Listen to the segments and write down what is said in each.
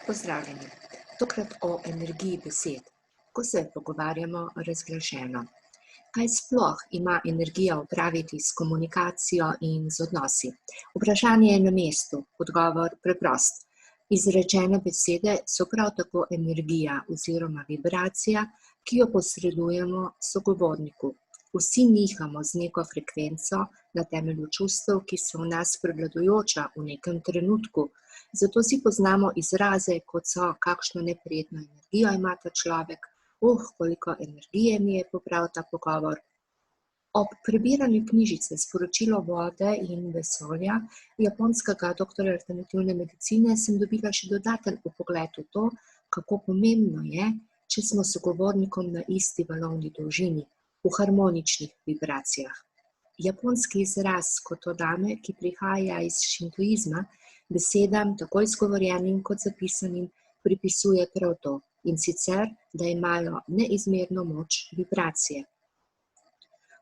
Pozdravljeni. Tokrat o energiji besed. Ko se pogovarjamo razglašeno. Kaj sploh ima energija opraviti s komunikacijo in z odnosi? Vprašanje je na mestu, odgovor preprost. Izrečene besede so prav tako energija oziroma vibracija, ki jo posredujemo sogovorniku. Vsi nihamo z neko frekvenco na temelju čustev, ki so v nas prevladujoča v nekem trenutku. Zato si poznamo izraze, kot so kakšno neprijetno energijo ima ta človek, koliko energije mi je pobral ta pogovor. Ob prebiranju knjižice Sporočilo vode in vesolja japonskega doktorja alternativne medicine sem dobila še dodaten vpogled v to, kako pomembno je, če smo s sogovornikom na isti valovni dolžini, v harmoničnih vibracijah. Japonski izraz kotodame, ki prihaja iz šintoizma, besedam, tako izgovorjenim kot zapisanim, pripisuje prav to, in sicer, da imajo neizmerno moč vibracije.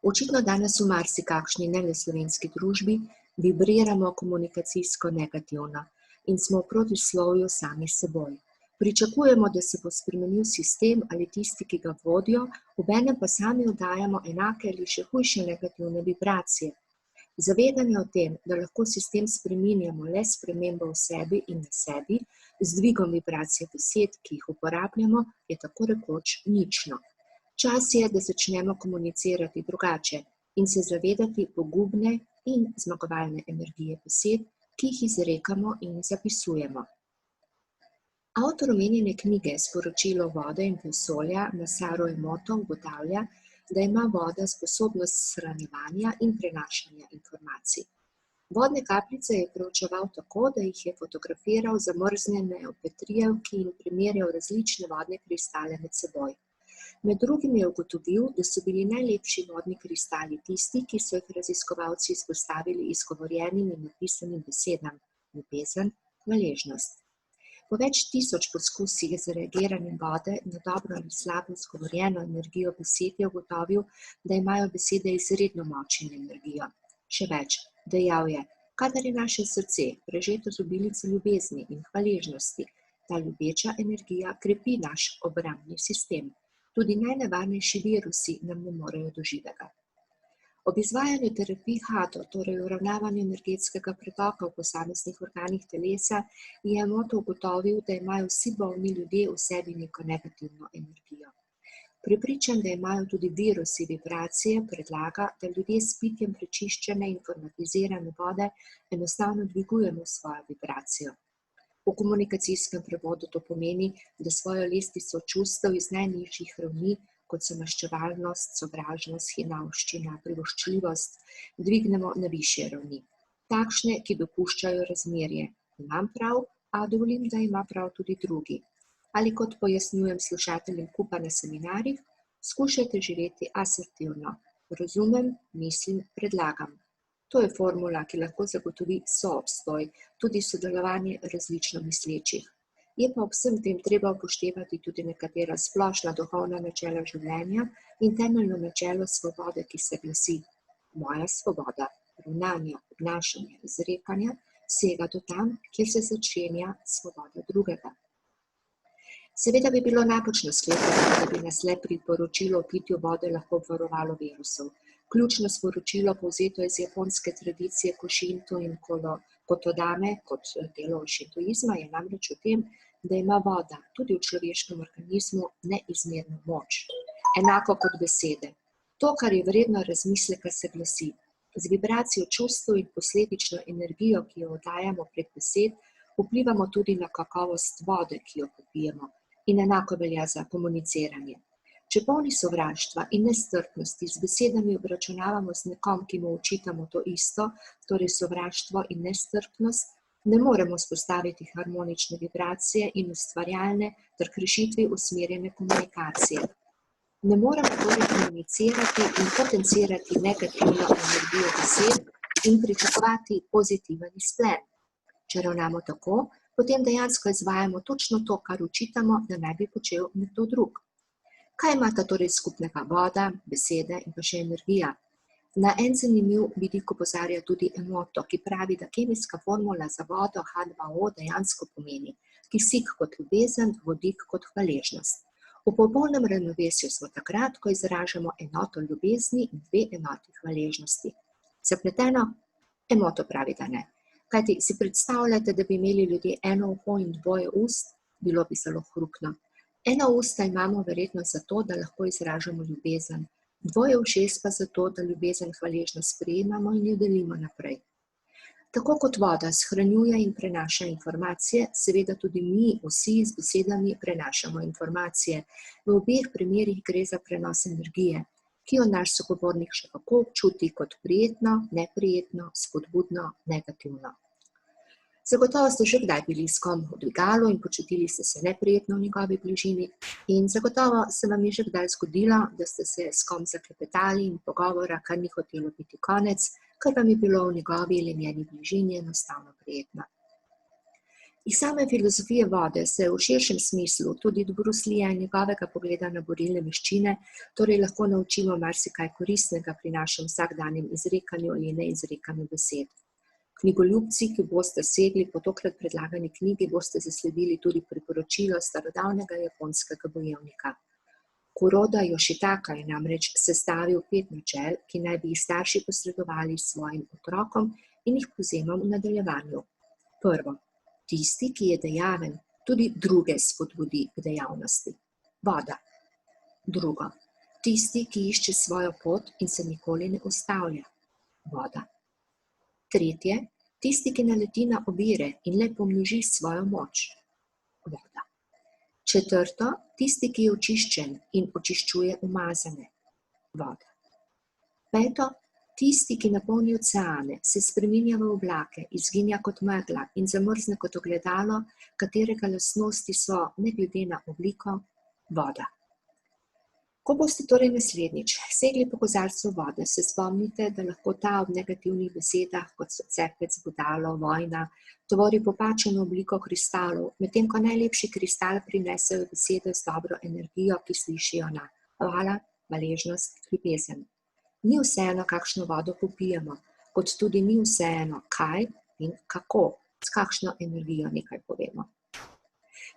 Očitno danes v marsikakšni ne le slovenski družbi vibriramo komunikacijsko negativno in smo v protislovju sami s seboj. Pričakujemo, da se bo spremenil sistem ali tisti, ki ga vodijo, obenem pa sami oddajamo enake ali še hujše negativne vibracije. Zavedanje o tem, da lahko sistem spreminjamo le s spremembo v sebi in na sebi, z dvigom vibracije besed, ki jih uporabljamo, je tako rekoč nično. Čas je, da začnemo komunicirati drugače in se zavedati pogubne in zmagovalne energije besed, ki jih izrekamo in zapisujemo. Avtor omenjene knjige Sporočilo vode in vesolja Masaru Emoto ugotavlja, da ima voda sposobnost shranjevanja in prenašanja informacij. Vodne kapljice je preučeval tako, da jih je fotografiral zamrznjene v petrijevki in primerjal različne vodne kristale med seboj. Med drugim je ugotovil, da so bili najlepši vodni kristali tisti, ki so jih raziskovalci izpostavili izgovorjenim in napisanim besedam: ljubezen, hvaležnost. Po več tisoč poskusih z reagiranjem vode na dobro ali slabo izgovorjeno energijo besed je ugotovil, da imajo besede izredno močno energijo. Še več, dejal je: kadar je naše srce prežeto z obilico ljubezni in hvaležnosti, ta ljubeča energija krepi naš obrambni sistem. Tudi najnevarnejši virusi nam ne morejo do živega. Ob izvajanju terapij HADO, torej uravnavanju energetskega pretoka v posameznih organih telesa, je Emoto ugotovil, da imajo vsi bolni ljudje v sebi neko negativno energijo. Prepričan, da imajo tudi virusi vibracije, predlaga, da ljudje s pitjem prečiščene in formatizirane vode enostavno dvigujemo svojo vibracijo. V komunikacijskem prevodu to pomeni, da svojo lestvico čustev iz najnižjih ravni, kot so maščevalnost, sovražnost, hinavščina, privoščljivost, dvignemo na višje ravni. Takšne, ki dopuščajo razmerje. Imam prav, a dovolim, da ima prav tudi drugi. Ali kot pojasnjujem slušateljem kupa na seminarjih, skušajte živeti asertivno. Razumem, mislim, predlagam. To je formula, ki lahko zagotovi soobstoj, tudi sodelovanje različno mislečih. Je pa ob vsem tem treba upoštevati tudi nekatera splošna duhovna načela življenja in temeljno načelo svobode, ki se glasi: moja svoboda, ravnanja, obnašanja, izrekanja sega do tam, kjer se začenja svoboda drugega. Seveda bi bilo napačno sklepati, da bi nas le priporočilo o pitju vode lahko obvarovalo virusov. Ključno sporočilo, povzeto iz japonske tradicije košinto in kotodame kot delo šintoizma, je namreč v tem, da ima voda tudi v človeškem organizmu neizmerno moč. Enako kot besede. To, kar je vredno razmisleka, se glasi: z vibracijo čustev in posledično energijo, ki jo oddajamo prek besed, vplivamo tudi na kakovost vode, ki jo popijemo. In enako velja za komuniciranje. Če polni sovraštva in nestrpnosti z besedami obračunavamo z nekom, ki mu očitamo to isto, torej sovraštvo in nestrpnost, ne moremo vzpostaviti harmonične vibracije in ustvarjalne ter k rešitvi usmerjene komunikacije. Ne moremo torej komunicirati in potencirati negativno energijo besed in pričakovati pozitiven izplen. Če ravnamo tako, potem dejansko izvajamo točno to, kar očitamo, da naj bi počel nekdo drug. Kaj imata torej skupnega voda, besede in pa še energija? Na en zanimiv vidik opozarja tudi Emoto, ki pravi, da kemijska formula za vodo H2O dejansko pomeni, kisik kot ljubezen, vodik kot hvaležnost. V popolnem ravnovesju smo takrat, ko izražamo enoto ljubezni in 2 enoti hvaležnosti. Zapleteno? Emoto pravi, da ne. Kajti si predstavljate, da bi imeli ljudje eno uho in 2 ust? Bilo bi zelo hrupno. Ena usta imamo verjetno zato, da lahko izražamo ljubezen, 2 ušes pa zato, da ljubezen hvaležno sprejemamo in jo delimo naprej. Tako kot voda shranjuje in prenaša informacije, seveda tudi mi vsi z besedami prenašamo informacije. V obeh primerih gre za prenos energije, ki jo naš sogovornik še kako občuti kot prijetno, neprijetno, spodbudno, negativno. Zagotovo ste že kdaj bili s kom v dvigalu in počutili ste se neprijetno v njegovi bližini in zagotovo se vam je že kdaj zgodilo, da ste se s kom zaklepetali in pogovora kar ni hotelo biti konec, ker vam je bilo v njegovi ali njeni bližini enostavno prijetno. Iz same filozofije vode se v širšem smislu tudi od Bruce Leeja in njegovega pogleda na borilne veščine torej lahko naučimo marsikaj koristnega pri našem vsakdanjem izrekanju ali neizrekanju besed. Knjigoljubci, ki boste segli po tokrat predlagani knjigi, boste zasledili tudi priporočilo starodavnega japonskega bojevnika. Kuroda Yoshitaka je namreč sestavil 5 načel, ki naj bi jih starši posredovali svojim otrokom in jih povzemam v nadaljevanju. Prvo, tisti, ki je dejaven, tudi druge spodbudi k dejavnosti. Voda. Drugo, tisti, ki išče svojo pot in se nikoli ne ustavlja. Voda. Tretje, tisti, ki naleti na ovire in le pomnoži svojo moč. Voda. Četrto, tisti, ki je očiščen in očiščuje umazane. Voda. Peto, tisti, ki napolni oceane, se spreminja v oblake, izginja kot megla in zamrzne kot ogledalo, katerega lastnosti so, ne glede na obliko, voda. Ko boste torej naslednjič segli po kozarcu vode, se spomnite, da lahko ta ob negativnih besedah, kot so cepec, bodalo, vojna, tvori popačeno obliko kristalov, medtem ko najlepši kristal prinesejo besede z dobro energijo, ki slišijo na hvala, hvaležnost, ljubezen. Ni vseeno, kakšno vodo popijemo, kot tudi ni vseeno, kaj in kako, s kakšno energijo nekaj povemo.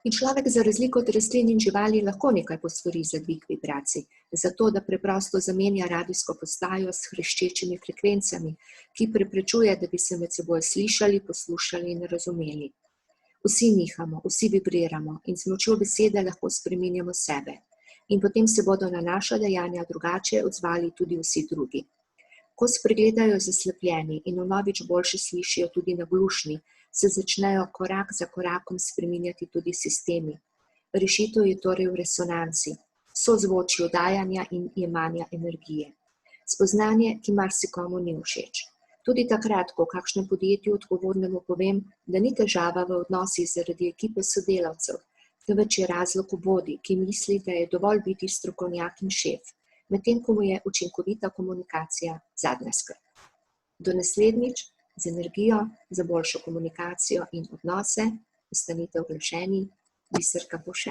In človek za razliko od rastlin in živali lahko nekaj postori za dvig vibracij, zato da preprosto zamenja radijsko postajo s hreščečimi frekvencami, ki preprečuje, da bi se med seboj slišali, poslušali in razumeli. Vsi nihamo, vsi vibriramo in z močjo besede lahko spreminjamo sebe. In potem se bodo na naša dejanja drugače odzvali tudi vsi drugi. Ko spregledajo zaslepljeni in vnovič boljše slišijo tudi naglušni, se začnejo korak za korakom spreminjati tudi sistemi. Rešitev je torej v resonanci, sozvočju dajanja in jemanja energije. Spoznanje, ki marsikomu ni všeč. Tudi takrat, ko kakšnem podjetju odgovornemu povem, da ni težava v odnosih zaradi ekipe sodelavcev, temveč je razlog v vodji, ki misli, da je dovolj biti strokovnjak in šef, medtem ko mu je učinkovita komunikacija zadnja skrb. Do naslednjič. Z energijo za boljšo komunikacijo in odnose ostanite oglašeni, Biserka Poše.